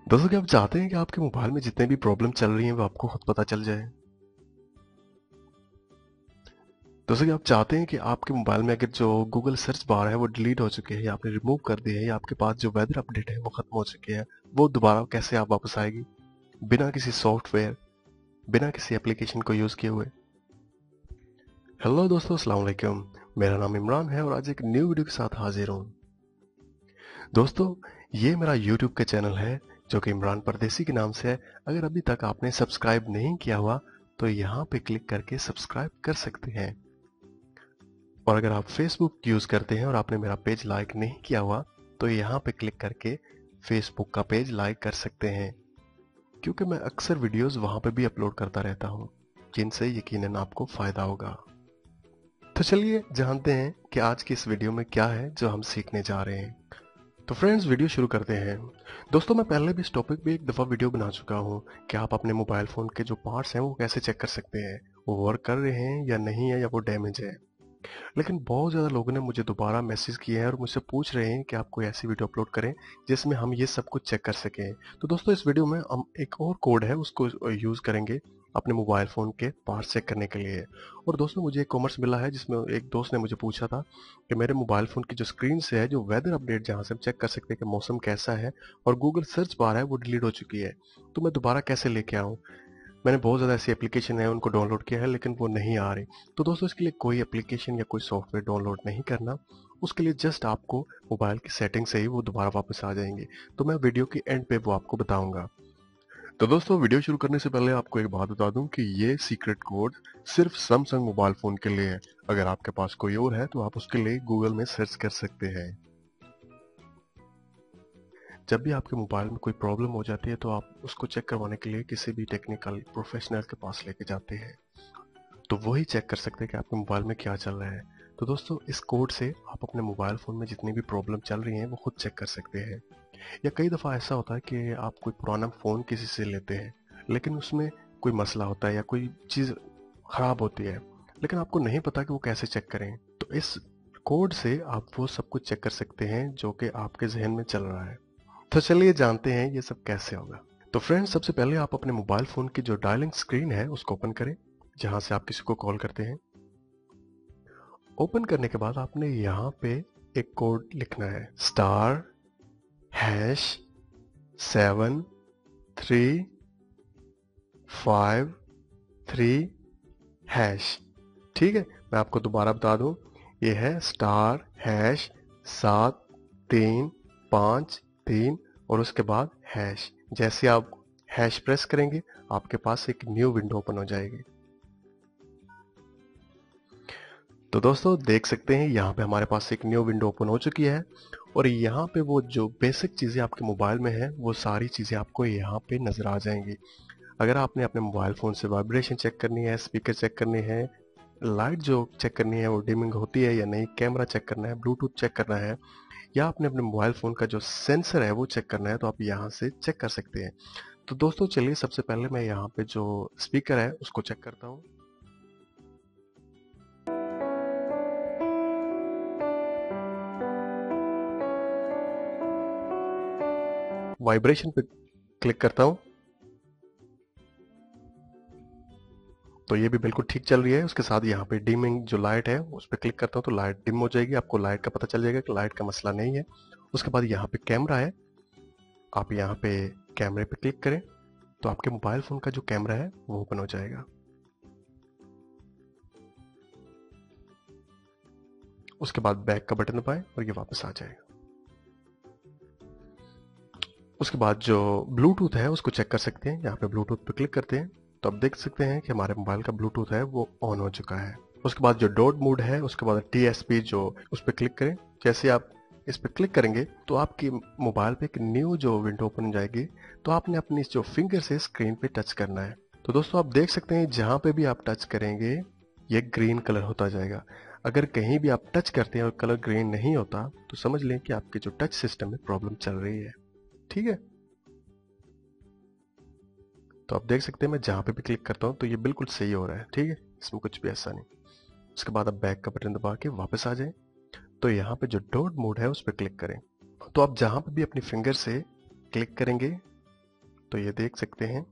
दोस्तों क्या आप चाहते हैं कि आपके मोबाइल में जितने भी प्रॉब्लम चल रही हैं वो आपको खुद पता चल जाए। दोस्तों क्या आप चाहते हैं कि आपके मोबाइल में अगर जो गूगल सर्च बार है वो डिलीट हो चुके हैं या आपने रिमूव कर दिए हैं या आपके पास जो वेदर अपडेट है वो खत्म हो चुके हैं, वो दोबारा कैसे आप वापस आएगी बिना किसी सॉफ्टवेयर, बिना किसी एप्लीकेशन को यूज किए हुए। हेलो दोस्तों, अस्सलाम वालेकुम। मेरा नाम इमरान है और आज एक न्यू वीडियो के साथ हाजिर हूँ। दोस्तों ये मेरा यूट्यूब का चैनल है जो कि इमरान परदेसी के नाम से है। अगर अभी तक आपने सब्सक्राइब नहीं किया हुआ तो यहाँ पे क्लिक करके सब्सक्राइब कर सकते हैं। और अगर आप फेसबुक यूज करते हैं और आपने मेरा पेज लाइक नहीं किया हुआ तो यहाँ पे क्लिक करके फेसबुक का पेज लाइक कर सकते हैं, क्योंकि मैं अक्सर वीडियोस वहां पे भी अपलोड करता रहता हूँ जिनसे यकीनन आपको फायदा होगा। तो चलिए जानते हैं कि आज की इस वीडियो में क्या है जो हम सीखने जा रहे हैं। तो फ्रेंड्स वीडियो शुरू करते हैं। दोस्तों मैं पहले भी इस टॉपिक पे एक दफ़ा वीडियो बना चुका हूँ कि आप अपने मोबाइल फ़ोन के जो पार्ट्स हैं वो कैसे चेक कर सकते हैं, वो वर्क कर रहे हैं या नहीं है या वो डैमेज है। लेकिन बहुत ज़्यादा लोगों ने मुझे दोबारा मैसेज किए हैं और मुझसे पूछ रहे हैं कि आप कोई ऐसी वीडियो अपलोड करें जिसमें हम ये सब कुछ चेक कर सकें। तो दोस्तों इस वीडियो में हम एक और कोड है उसको यूज़ करेंगे अपने मोबाइल फ़ोन के पार्ट्स चेक करने के लिए। और दोस्तों मुझे एक कॉमर्स मिला है जिसमें एक दोस्त ने मुझे पूछा था कि मेरे मोबाइल फ़ोन की जो स्क्रीन से है जो वेदर अपडेट जहाँ से हम चेक कर सकते हैं कि मौसम कैसा है और गूगल सर्च बार है वो डिलीट हो चुकी है, तो मैं दोबारा कैसे लेके आऊँ। मैंने बहुत ज़्यादा ऐसी एप्लीकेशन है उनको डाउनलोड किया है लेकिन वो नहीं आ रही। तो दोस्तों इसके लिए कोई एप्लीकेशन या कोई सॉफ्टवेयर डाउनलोड नहीं करना, उसके लिए जस्ट आपको मोबाइल की सेटिंग से ही वो दोबारा वापस आ जाएंगे। तो मैं वीडियो के एंड पे वो आपको बताऊंगा। तो दोस्तों वीडियो शुरू करने से पहले आपको एक बात बता दूं कि ये सीक्रेट कोड सिर्फ सैमसंग मोबाइल फ़ोन के लिए है। अगर आपके पास कोई और है तो आप उसके लिए गूगल में सर्च कर सकते हैं। जब भी आपके मोबाइल में कोई प्रॉब्लम हो जाती है तो आप उसको चेक करवाने के लिए किसी भी टेक्निकल प्रोफेशनल के पास लेके जाते हैं, तो वही चेक कर सकते हैं कि आपके मोबाइल में क्या चल रहा है। तो दोस्तों इस कोड से आप अपने मोबाइल फ़ोन में जितनी भी प्रॉब्लम चल रही हैं वो खुद चेक कर सकते हैं। या कई दफ़ा ऐसा होता है कि आप कोई पुराना फ़ोन किसी से लेते हैं लेकिन उसमें कोई मसला होता है या कोई चीज़ ख़राब होती है, लेकिन आपको नहीं पता कि वो कैसे चेक करें। तो इस कोड से आप वो सब कुछ चेक कर सकते हैं जो कि आपके जहन में चल रहा है। तो चलिए जानते हैं ये सब कैसे होगा। तो फ्रेंड्स सबसे पहले आप अपने मोबाइल फ़ोन की जो डायलिंग स्क्रीन है उसको ओपन करें जहां से आप किसी को कॉल करते हैं। ओपन करने के बाद आपने यहाँ पे एक कोड लिखना है, स्टार हैश 7353#। ठीक है, मैं आपको दोबारा बता दूं, ये है स्टार हैश 7353 और उसके बाद हैश। जैसे आप हैश प्रेस करेंगे आपके पास एक न्यू विंडो ओपन हो जाएगी। तो दोस्तों देख सकते हैं यहाँ पे हमारे पास एक न्यू विंडो ओपन हो चुकी है और यहाँ पे वो जो बेसिक चीज़ें आपके मोबाइल में है वो सारी चीज़ें आपको यहाँ पे नज़र आ जाएंगी। अगर आपने अपने मोबाइल फ़ोन से वाइब्रेशन चेक करनी है, स्पीकर चेक करनी है, लाइट जो चेक करनी है वो डिमिंग होती है या नहीं, कैमरा चेक करना है, ब्लूटूथ चेक करना है, या आपने अपने मोबाइल फ़ोन का जो सेंसर है वो चेक करना है, तो आप यहाँ से चेक कर सकते हैं। तो दोस्तों चलिए सबसे पहले मैं यहाँ पे जो स्पीकर है उसको चेक करता हूँ। वाइब्रेशन पे क्लिक करता हूँ तो ये भी बिल्कुल ठीक चल रही है। उसके साथ यहाँ पे डिमिंग जो लाइट है उस पर क्लिक करता हूँ तो लाइट डिम हो जाएगी, आपको लाइट का पता चल जाएगा कि लाइट का मसला नहीं है। उसके बाद यहाँ पे कैमरा है, आप यहाँ पे कैमरे पे क्लिक करें तो आपके मोबाइल फ़ोन का जो कैमरा है वो ओपन हो जाएगा। उसके बाद बैक का बटन दबाएं और ये वापस आ जाएगा। उसके बाद जो ब्लूटूथ है उसको चेक कर सकते हैं, यहाँ पे ब्लूटूथ पे क्लिक करते हैं तो आप देख सकते हैं कि हमारे मोबाइल का ब्लूटूथ है वो ऑन हो चुका है। उसके बाद जो डॉट मोड है उसके बाद TSP जो उस पर क्लिक करें। जैसे आप इस पर क्लिक करेंगे तो आपकी मोबाइल पे एक न्यू जो विंडो ओपन हो जाएगी, तो आपने अपनी जो फिंगर से स्क्रीन पे टच करना है। तो दोस्तों आप देख सकते हैं जहाँ पे भी आप टच करेंगे ये ग्रीन कलर होता जाएगा। अगर कहीं भी आप टच करते हैं और कलर ग्रीन नहीं होता तो समझ लें कि आपके जो टच सिस्टम में प्रॉब्लम चल रही है। ठीक है, तो आप देख सकते हैं मैं जहाँ पे भी क्लिक करता हूँ तो ये बिल्कुल सही हो रहा है। ठीक है, इसमें कुछ भी ऐसा नहीं। उसके बाद आप बैक का बटन दबा के वापस आ जाएं तो यहाँ पे जो डॉट मोड है उस पर क्लिक करें। तो आप जहाँ पे भी अपनी फिंगर से क्लिक करेंगे तो ये देख सकते हैं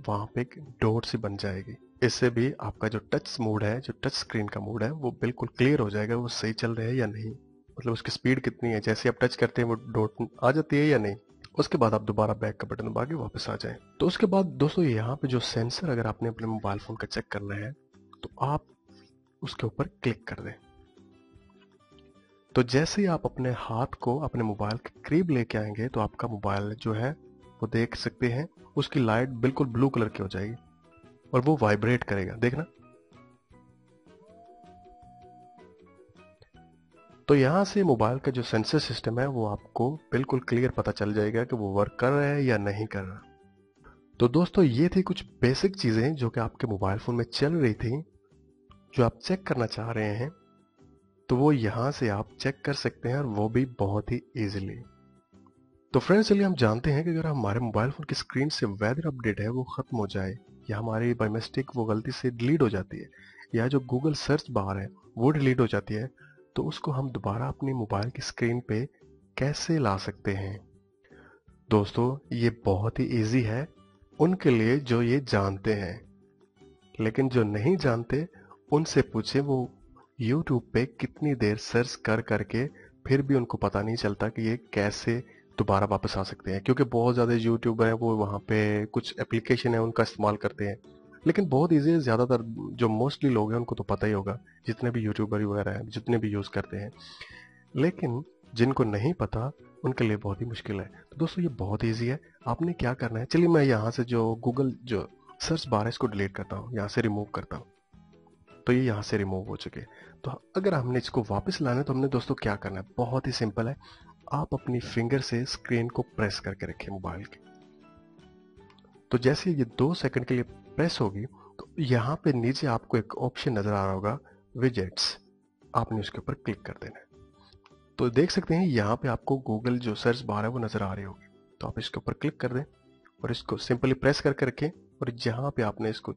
वहां पे एक डॉट सी बन जाएगी। इससे भी आपका जो टच मोड है, जो टच स्क्रीन का मोड है, वो बिल्कुल क्लियर हो जाएगा, वो सही चल रहा है या नहीं, मतलब उसकी स्पीड कितनी है, जैसे आप टच करते हैं वो डॉट आ जाती है या नहीं। उसके बाद आप दोबारा बैक का बटन दबा के वापस आ जाएं। तो उसके बाद दोस्तों यहाँ पे जो सेंसर अगर आपने अपने मोबाइल फोन का चेक करना है तो आप उसके ऊपर क्लिक कर दें। तो जैसे ही आप अपने हाथ को अपने मोबाइल के करीब लेके आएंगे तो आपका मोबाइल जो है वो देख सकते हैं उसकी लाइट बिल्कुल ब्लू कलर की हो जाएगी और वो वाइब्रेट करेगा, देखना। तो यहां से मोबाइल का जो सेंसर सिस्टम है वो आपको बिल्कुल क्लियर पता चल जाएगा कि वो वर्क कर रहा है या नहीं कर रहा। तो दोस्तों ये थी कुछ बेसिक चीजें जो कि आपके मोबाइल फोन में चल रही थी, जो आप चेक करना चाह रहे हैं तो वो यहां से आप चेक कर सकते हैं और वो भी बहुत ही इजीली। तो फ्रेंड्स चलिए हम जानते हैं कि अगर हमारे मोबाइल फोन की स्क्रीन से वेदर अपडेट है वो खत्म हो जाए या हमारी बाय मिस्टेक वो गलती से डिलीट हो जाती है या जो गूगल सर्च बार है वो डिलीट हो जाती है, तो उसको हम दोबारा अपनी मोबाइल की स्क्रीन पे कैसे ला सकते हैं। दोस्तों ये बहुत ही इजी है उनके लिए जो ये जानते हैं, लेकिन जो नहीं जानते उनसे पूछे वो YouTube पे कितनी देर सर्च कर करके फिर भी उनको पता नहीं चलता कि ये कैसे दोबारा वापस आ सकते हैं, क्योंकि बहुत ज़्यादा यूट्यूबर हैं वो वहाँ पे कुछ एप्लीकेशन है उनका इस्तेमाल करते हैं, लेकिन बहुत ईजी है। ज़्यादातर जो मोस्टली लोग हैं उनको तो पता ही होगा, जितने भी यूट्यूबर वगैरह हैं जितने भी यूज़ करते हैं, लेकिन जिनको नहीं पता उनके लिए बहुत ही मुश्किल है। तो दोस्तों ये बहुत ईजी है। आपने क्या करना है, चलिए मैं यहाँ से जो गूगल जो सर्च बार है इसको डिलीट करता हूँ, यहाँ से रिमूव करता हूँ। तो ये यहाँ से रिमूव हो चुके हैं। तो अगर हमने इसको वापस लाना है तो हमने दोस्तों क्या करना है, बहुत ही सिंपल है। आप अपनी फिंगर से स्क्रीन को प्रेस करके रखें मोबाइल के। तो जैसे ये 2 सेकंड के लिए प्रेस होगी तो यहाँ पे नीचे आपको एक ऑप्शन नजर आ रहा होगा विजेट्स, आपने उसके ऊपर क्लिक कर देना है। तो देख सकते हैं यहाँ पे आपको गूगल जो सर्च बार है वो नजर आ रही होगी। तो आप इसके ऊपर क्लिक कर दें और इसको सिंपली प्रेस करके रखें और जहाँ पे आपने इसको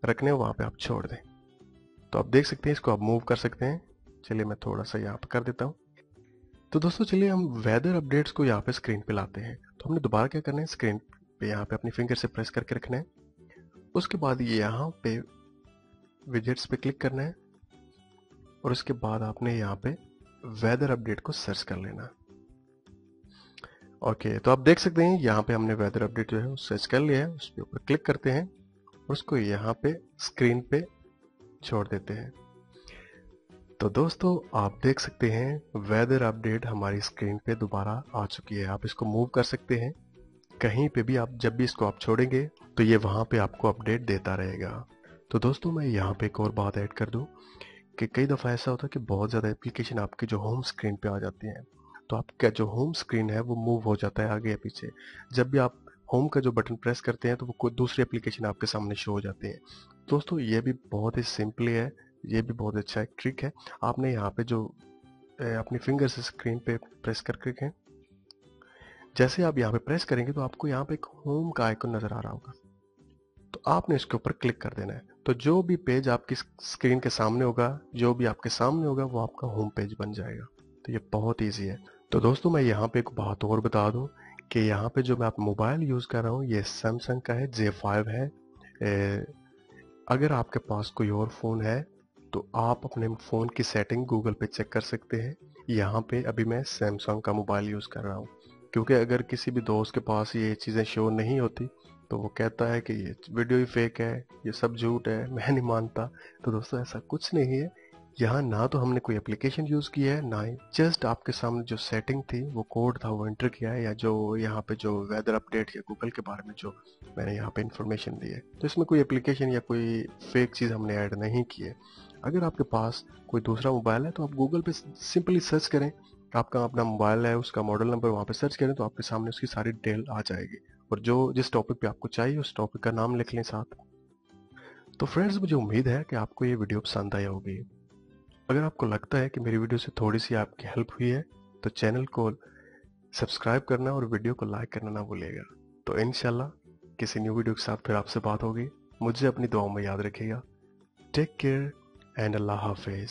रखने हो वहाँ पे आप छोड़ दें। तो आप देख सकते हैं इसको आप मूव कर सकते हैं। चलिए मैं थोड़ा सा यहाँ पे कर देता हूँ। तो दोस्तों चलिए हम वेदर अपडेट्स को यहाँ पे स्क्रीन पे लाते हैं। तो हमने दोबारा क्या करना है, स्क्रीन पे यहाँ पे अपनी फिंगर से प्रेस करके रखना है। उसके बाद यहाँ पे विजेट्स पे क्लिक करना है और उसके बाद आपने यहाँ पे वेदर अपडेट को सर्च कर लेना। ओके, तो आप देख सकते हैं यहाँ पे हमने वेदर अपडेट जो है वो सर्च कर लिया है। उस पर ऊपर क्लिक करते हैं और उसको यहाँ पे स्क्रीन पे छोड़ देते हैं। तो दोस्तों आप देख सकते हैं वेदर अपडेट हमारी स्क्रीन पे दोबारा आ चुकी है। आप इसको मूव कर सकते हैं कहीं पे भी, आप जब भी इसको आप छोड़ेंगे तो ये वहां पे आपको अपडेट देता रहेगा। तो दोस्तों मैं यहाँ पे एक और बात ऐड कर दूं कि कई दफ़ा ऐसा होता है कि बहुत ज़्यादा एप्लीकेशन आपकी जो होम स्क्रीन पे आ जाती हैं, तो आपका जो होम स्क्रीन है वो मूव हो जाता है आगे या पीछे। जब भी आप होम का जो बटन प्रेस करते हैं तो वो कोई दूसरी एप्लीकेशन आपके सामने शो हो जाती है। दोस्तों ये भी बहुत ही सिंपली है, ये भी बहुत अच्छा एक ट्रिक है। आपने यहाँ पे जो अपनी फिंगर से स्क्रीन पे प्रेस करके रखें, जैसे आप यहाँ पे प्रेस करेंगे तो आपको यहाँ पे एक होम का आइकन नजर आ रहा होगा, तो आपने इसके ऊपर क्लिक कर देना है। तो जो भी पेज आपकी स्क्रीन के सामने होगा, जो भी आपके सामने होगा वो आपका होम पेज बन जाएगा। तो ये बहुत ईजी है। तो दोस्तों मैं यहाँ पे एक बात और बता दूं कि यहाँ पे जो मैं आप मोबाइल यूज कर रहा हूँ ये सैमसंग का है, J5 है। अगर आपके पास कोई और फोन है तो आप अपने फोन की सेटिंग गूगल पे चेक कर सकते हैं। यहाँ पे अभी मैं सैमसंग का मोबाइल यूज कर रहा हूँ, क्योंकि अगर किसी भी दोस्त के पास ये चीज़ें शो नहीं होती तो वो कहता है कि ये वीडियो ही फेक है, ये सब झूठ है, मैं नहीं मानता। तो दोस्तों ऐसा कुछ नहीं है। यहाँ ना तो हमने कोई एप्लीकेशन यूज़ किया है, ना ही जस्ट आपके सामने जो सेटिंग थी वो कोड था वो एंटर किया है, या जो यहाँ पे जो वेदर अपडेट या गूगल के बारे में जो मैंने यहाँ पे इंफॉर्मेशन दी है, तो इसमें कोई एप्लीकेशन या कोई फेक चीज़ हमने ऐड नहीं की है। अगर आपके पास कोई दूसरा मोबाइल है तो आप गूगल पे सिंपली सर्च करें, आपका अपना मोबाइल है उसका मॉडल नंबर वहाँ पे सर्च करें तो आपके सामने उसकी सारी डिटेल आ जाएगी, और जो जिस टॉपिक पे आपको चाहिए उस टॉपिक का नाम लिख लें साथ। तो फ्रेंड्स मुझे उम्मीद है कि आपको ये वीडियो पसंद आई होगी। अगर आपको लगता है कि मेरी वीडियो से थोड़ी सी आपकी हेल्प हुई है तो चैनल को सब्सक्राइब करना और वीडियो को लाइक करना ना भूलिएगा। तो इंशाल्लाह किसी न्यू वीडियो के साथ फिर आपसे बात होगी। मुझे अपनी दुआओं में याद रखिएगा। टेक केयर एंड अल्लाह हाफिज।